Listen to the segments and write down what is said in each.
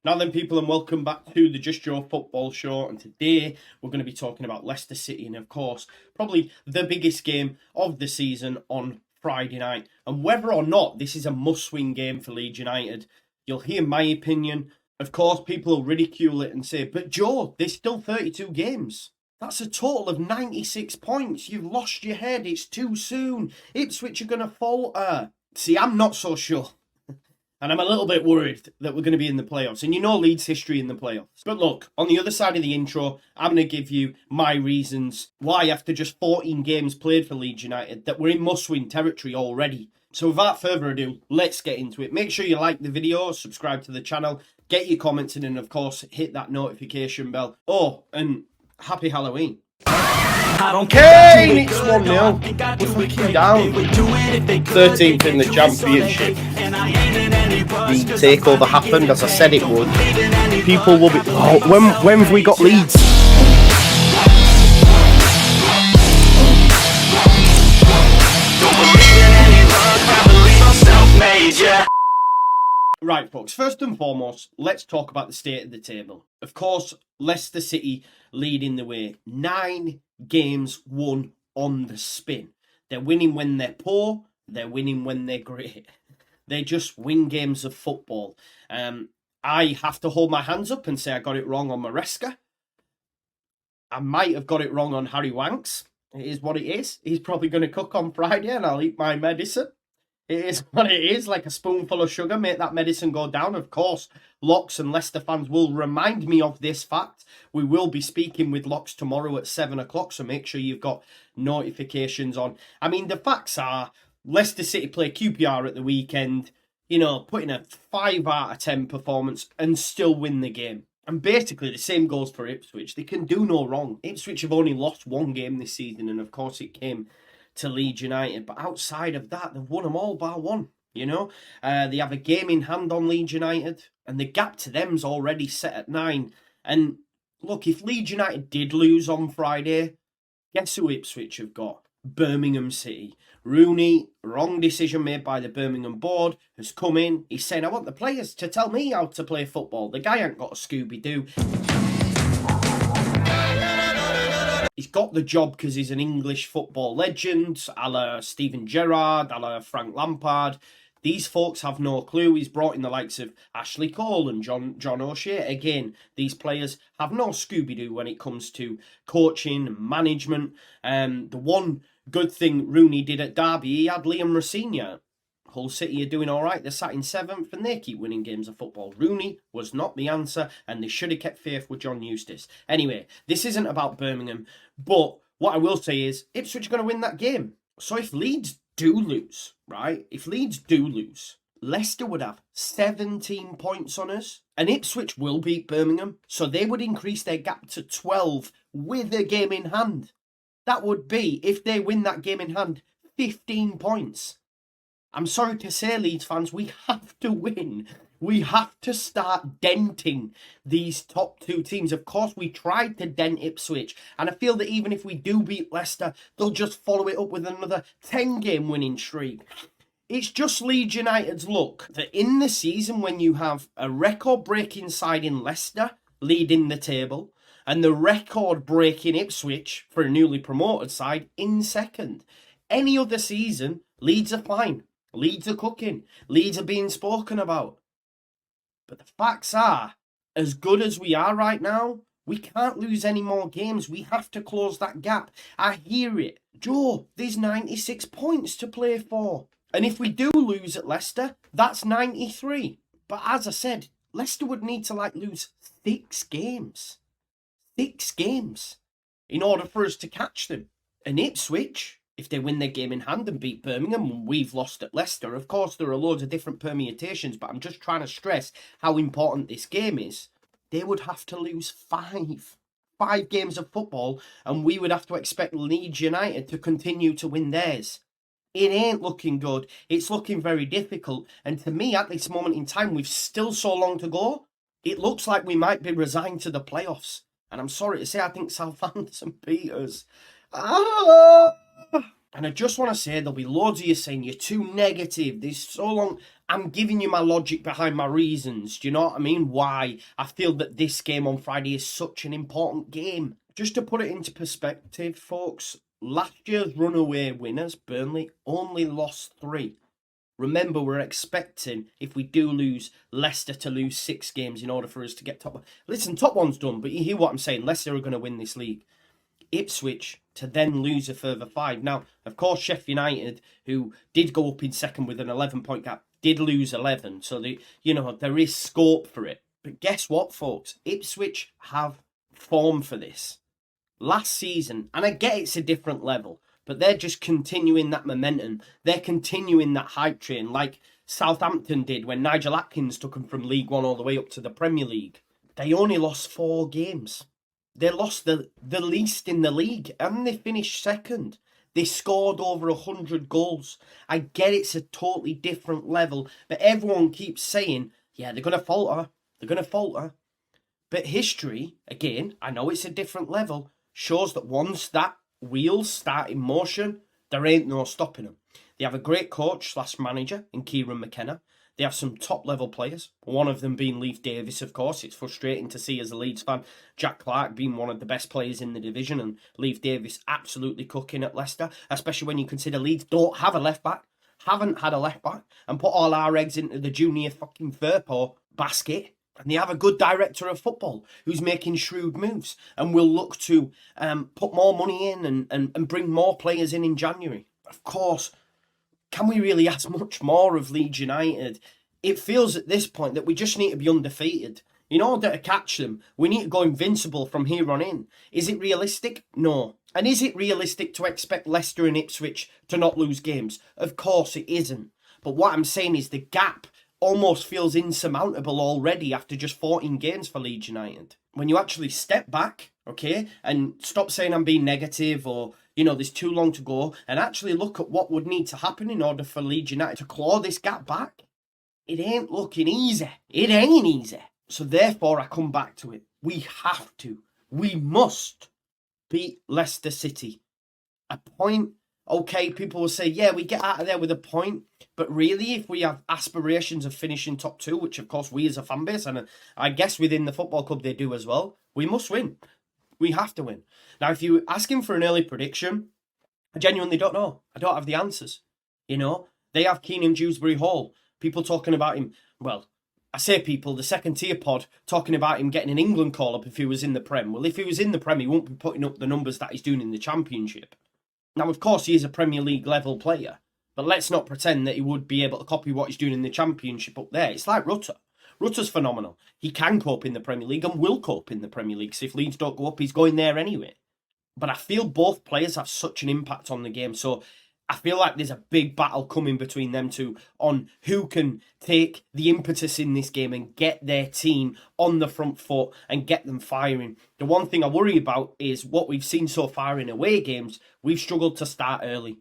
Now then, people, and welcome back to the Just Joe Football Show. And today we're going to be talking about Leicester City and, of course, probably the biggest game of the season on Friday night. And whether or not this is a must-win game for Leeds United, you'll hear my opinion. Of course, people will ridicule it and say, but Joe, there's still 32 games. That's a total of 96 points. You've lost your head. It's too soon. Ipswich are going to falter. See, I'm not so sure. And I'm a little bit worried that we're going to be in the playoffs. And you know Leeds' history in the playoffs. But look, on the other side of the intro, I'm going to give you my reasons why, after just 14 games played for Leeds United, that we're in must-win territory already. So without further ado, let's get into it. Make sure you like the video, subscribe to the channel, get your comments in, and of course, hit that notification bell. Oh, and happy Halloween. I don't Kane, it's 1-0. We're fucking down. 13th in the Championship. The takeover happened as I said it would. People will be. Oh, when have we got Leeds? Right, folks, first and foremost, let's talk about the state of the table. Of course, Leicester City leading the way. 9 games won on the spin. They're winning when they're poor, they're winning when they're great. They just win games of football. I have to hold my hands up and say I got it wrong on Maresca. I might have got it wrong on Harry Wanks. It is what it is. He's probably going to cook on Friday and I'll eat my medicine. It is what it is, like a spoonful of sugar, make that medicine go down. Of course, Locks and Leicester fans will remind me of this fact. We will be speaking with Locks tomorrow at 7 o'clock, so make sure you've got notifications on. I mean, the facts are, Leicester City play QPR at the weekend, put in a 5 out of 10 performance and still win the game. And basically, the same goes for Ipswich. They can do no wrong. Ipswich have only lost 1 game this season, and of course it came to Leeds United, but outside of that, they've won them all bar 1. They have a game in hand on Leeds United, and the gap to them's already set at 9. And look, if Leeds United did lose on Friday, guess who Ipswich have got? Birmingham City. Rooney, wrong decision made by the Birmingham board, has come in. He's saying, I want the players to tell me how to play football. The guy ain't got a Scooby-Doo. He's got the job because he's an English football legend, a la Steven Gerrard, a la Frank Lampard. These folks have no clue. He's brought in the likes of Ashley Cole and John O'Shea. Again, these players have no Scooby-Doo when it comes to coaching and management. The one good thing Rooney did at Derby, he had Liam Rosenior. Hull City are doing all right. They're sat in 7th and they keep winning games of football. Rooney was not the answer and they should have kept faith with John Eustace. Anyway, this isn't about Birmingham, but what I will say is Ipswich are going to win that game. So if Leeds do lose, right? If Leeds do lose, Leicester would have 17 points on us and Ipswich will beat Birmingham. So they would increase their gap to 12 with a game in hand. That would be, if they win that game in hand, 15 points. I'm sorry to say, Leeds fans, we have to win. We have to start denting these top 2 teams. Of course, we tried to dent Ipswich, and I feel that even if we do beat Leicester, they'll just follow it up with another 10-game winning streak. It's just Leeds United's luck that in the season when you have a record-breaking side in Leicester leading the table, and the record-breaking Ipswich for a newly promoted side in second. Any other season, Leeds are fine. Leeds are cooking. Leeds are being spoken about. But the facts are, as good as we are right now, we can't lose any more games. We have to close that gap. I hear it. Joe, there's 96 points to play for. And if we do lose at Leicester, that's 93. But as I said, Leicester would need to lose 6 games. 6 games in order for us to catch them. And Ipswich, if they win their game in hand and beat Birmingham, we've lost at Leicester. Of course, there are loads of different permutations, but I'm just trying to stress how important this game is. They would have to lose 5 games of football, and we would have to expect Leeds United to continue to win theirs. It ain't looking good. It's looking very difficult. And to me, at this moment in time, we've still so long to go. It looks like we might be resigned to the playoffs. And I'm sorry to say, I think Southampton beat us. And I just want to say, there'll be loads of you saying you're too negative. There's so long. I'm giving you my logic behind my reasons. Do you know what I mean? Why I feel that this game on Friday is such an important game. Just to put it into perspective, folks, last year's runaway winners, Burnley, only lost 3. Remember, we're expecting, if we do lose, Leicester to lose 6 games in order for us to get top one. Listen, top one's done, but you hear what I'm saying. Leicester are going to win this league. Ipswich to then lose a further 5. Now, of course, Sheffield United, who did go up in second with an 11-point gap, did lose 11. So, there is scope for it. But guess what, folks? Ipswich have form for this. Last season, and I get it's a different level, but they're just continuing that momentum. They're continuing that hype train like Southampton did when Nigel Atkins took them from League One all the way up to the Premier League. They only lost 4 games. They lost the least in the league, and they finished second. They scored over 100 goals. I get it's a totally different level, but everyone keeps saying, yeah, they're going to falter. They're going to falter. But history, again, I know it's a different level, shows that once that wheels start in motion, there ain't no stopping them. They have a great coach / manager in Kieran McKenna. They have some top-level players, one of them being Leif Davis, of course. It's frustrating to see as a Leeds fan, Jack Clarke being one of the best players in the division and Leif Davis absolutely cooking at Leicester, especially when you consider Leeds don't have a left-back, haven't had a left-back, and put all our eggs into the junior fucking Firpo basket. And they have a good director of football who's making shrewd moves and will look to put more money in and bring more players in January. Of course, can we really ask much more of Leeds United? It feels at this point that we just need to be undefeated. In order to catch them, we need to go invincible from here on in. Is it realistic? No. And is it realistic to expect Leicester and Ipswich to not lose games? Of course it isn't. But what I'm saying is the gap almost feels insurmountable already after just 14 games for Leeds United. When you actually step back, okay, and stop saying I'm being negative or, there's too long to go, and actually look at what would need to happen in order for Leeds United to claw this gap back, it ain't looking easy. It ain't easy. So therefore, I come back to it. We must beat Leicester City. A point. Okay, people will say, yeah, we get out of there with a point. But really, if we have aspirations of finishing top 2, which of course we as a fan base, and I guess within the football club they do as well, we must win. We have to win. Now, if you ask him for an early prediction, I genuinely don't know. I don't have the answers. They have Keenan Dewsbury Hall. People talking about him. Well, I say people, the second tier pod, talking about him getting an England call-up if he was in the Prem. Well, if he was in the Prem, he won't be putting up the numbers that he's doing in the Championship. Now, of course, he is a Premier League level player, but let's not pretend that he would be able to copy what he's doing in the Championship up there. It's like Rutter. Rutter's phenomenal. He can cope in the Premier League and will cope in the Premier League, because if Leeds don't go up, he's going there anyway. But I feel both players have such an impact on the game, so I feel like there's a big battle coming between them two on who can take the impetus in this game and get their team on the front foot and get them firing. The one thing I worry about is what we've seen so far in away games. We've struggled to start early.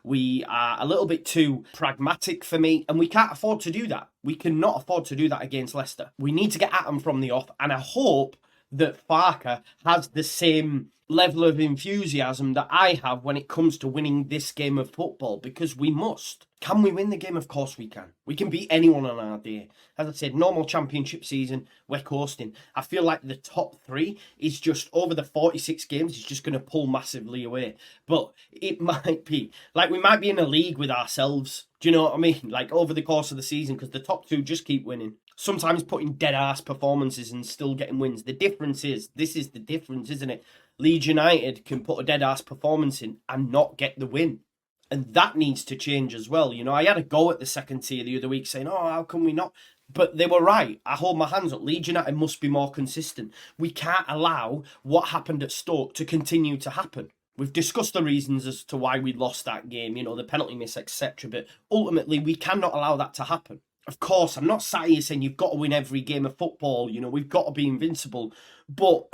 We are a little bit too pragmatic for me, and we can't afford to do that. We cannot afford to do that against Leicester. We need to get at them from the off, and I hope that Farker has the same level of enthusiasm that I have when it comes to winning this game of football, because we must. Can we win the game? Of course we can. We can beat anyone on our day. As I said, normal Championship season, we're coasting. I feel like the top 3 is just, over the 46 games, is just going to pull massively away. But it might be, like we might be in a league with ourselves. Do you know what I mean? Like over the course of the season, because the top 2 just keep winning. Sometimes putting dead-ass performances and still getting wins. The difference is, this is the difference, isn't it? Leeds United can put a dead-ass performance in and not get the win. And that needs to change as well. I had a go at the second tier the other week saying, how come we not? But they were right. I hold my hands up. Leeds United must be more consistent. We can't allow what happened at Stoke to continue to happen. We've discussed the reasons as to why we lost that game, the penalty miss, etc. But ultimately, we cannot allow that to happen. Of course, I'm not sat here saying you've got to win every game of football. We've got to be invincible. But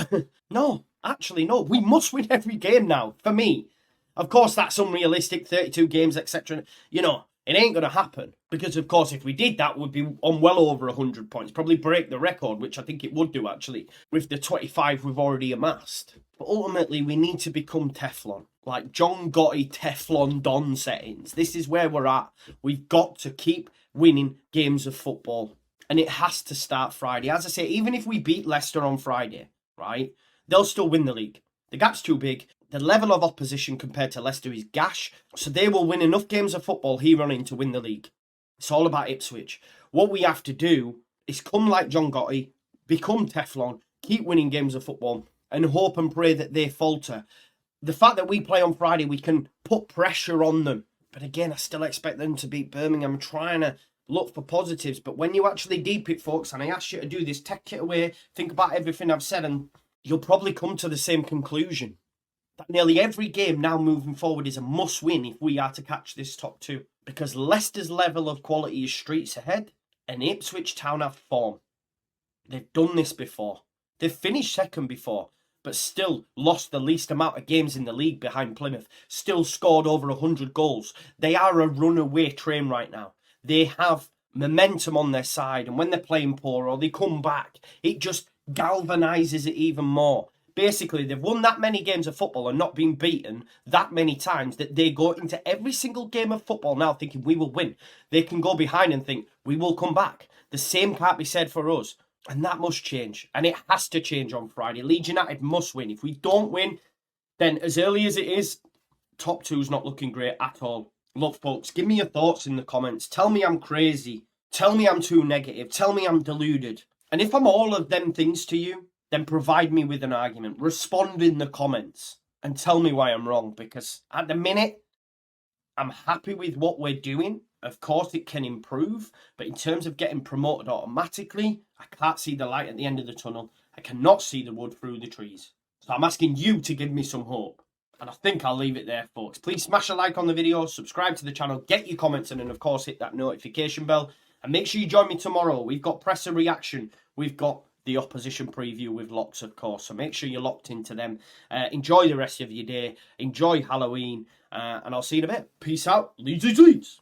no, actually, no. We must win every game now, for me. Of course, that's unrealistic, 32 games, etc. It ain't going to happen. Because, of course, if we did that, we'd be on well over 100 points. Probably break the record, which I think it would do, actually, with the 25 we've already amassed. But ultimately, we need to become Teflon. Like John Gotti Teflon Don settings. This is where we're at. We've got to keep winning games of football. And it has to start Friday. As I say, even if we beat Leicester on Friday, right, they'll still win the league. The gap's too big. The level of opposition compared to Leicester is gash. So they will win enough games of football here on in to win the league. It's all about Ipswich. What we have to do is come like John Gotti, become Teflon, keep winning games of football, and hope and pray that they falter. The fact that we play on Friday, we can put pressure on them. But again, I still expect them to beat Birmingham. I'm trying to look for positives. But when you actually deep it, folks, and I ask you to do this, take it away, think about everything I've said, and you'll probably come to the same conclusion. That nearly every game now moving forward is a must-win if we are to catch this top two. Because Leicester's level of quality is streets ahead, and Ipswich Town have form. They've done this before. They've finished second before, but still lost the least amount of games in the league behind Plymouth. Still scored over 100 goals. They are a runaway train right now. They have momentum on their side, and when they're playing poor or they come back, it just galvanises it even more. Basically, they've won that many games of football and not been beaten that many times that they go into every single game of football now thinking we will win. They can go behind and think we will come back. The same can't be said for us. And that must change. And it has to change on Friday. Leeds United must win. If we don't win, then as early as it is, top two's not looking great at all. Look, folks, give me your thoughts in the comments. Tell me I'm crazy. Tell me I'm too negative. Tell me I'm deluded. And if I'm all of them things to you, then provide me with an argument. Respond in the comments and tell me why I'm wrong. Because at the minute, I'm happy with what we're doing. Of course, it can improve. But in terms of getting promoted automatically, I can't see the light at the end of the tunnel. I cannot see the wood through the trees. So I'm asking you to give me some hope. And I think I'll leave it there, folks. Please smash a like on the video, subscribe to the channel, get your comments in, and of course hit that notification bell. And make sure you join me tomorrow. We've got presser reaction. We've got the opposition preview with locks, of course. So make sure you're locked into them. Enjoy the rest of your day. Enjoy Halloween. And I'll see you in a bit. Peace out. Leeds, Leeds, Leeds.